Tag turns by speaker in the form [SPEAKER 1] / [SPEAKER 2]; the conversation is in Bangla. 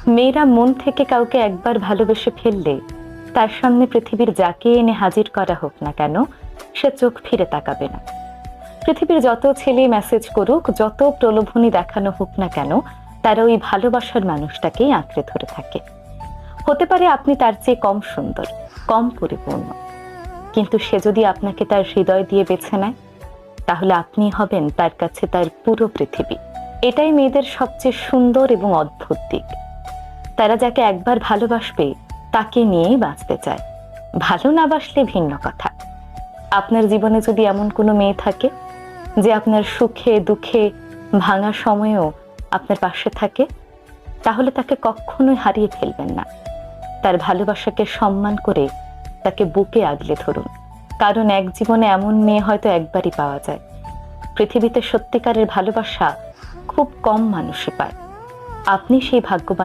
[SPEAKER 1] মেয়েরা মন থেকে কাউকে একবার ভালোবেসে ফেললে তার সামনে পৃথিবীর যাকে এনে হাজির করা হোক না কেন, সে চোখ ফিরে তাকাবে না। পৃথিবীর যত ছেলে মেসেজ করুক, যত প্রলোভনী দেখানো হোক না কেন, তারা ওই ভালোবাসার মানুষটাকেই আঁকড়ে ধরে থাকে। হতে পারে আপনি তার চেয়ে কম সুন্দর, কম পরিপূর্ণ, কিন্তু সে যদি আপনাকে তার হৃদয় দিয়ে বেছে নেয়, তাহলে আপনি হবেন তার কাছে তার পুরো পৃথিবী। এটাই মেয়েদের সবচেয়ে সুন্দর এবং অদ্ভুত দিক। তারা যাকে একবার ভালোবাসবে তাকে নিয়েই বাঁচতে চায়। ভালো না বাসলে ভিন্ন কথা। আপনার জীবনে যদি এমন কোনো মেয়ে থাকে যে আপনার সুখে দুঃখে ভাঙা সময়েও আপনার পাশে থাকে, তাহলে তাকে কখনোই হারিয়ে ফেলবেন না। তার ভালোবাসাকে সম্মান করে তাকে বুকে আগলে ধরুন। কারণ এক জীবনে এমন মেয়ে হয়তো একবারই পাওয়া যায়। পৃথিবীতে সত্যিকারের ভালোবাসা খুব কম মানুষই পায়। আপনি সেই ভাগ্যবান।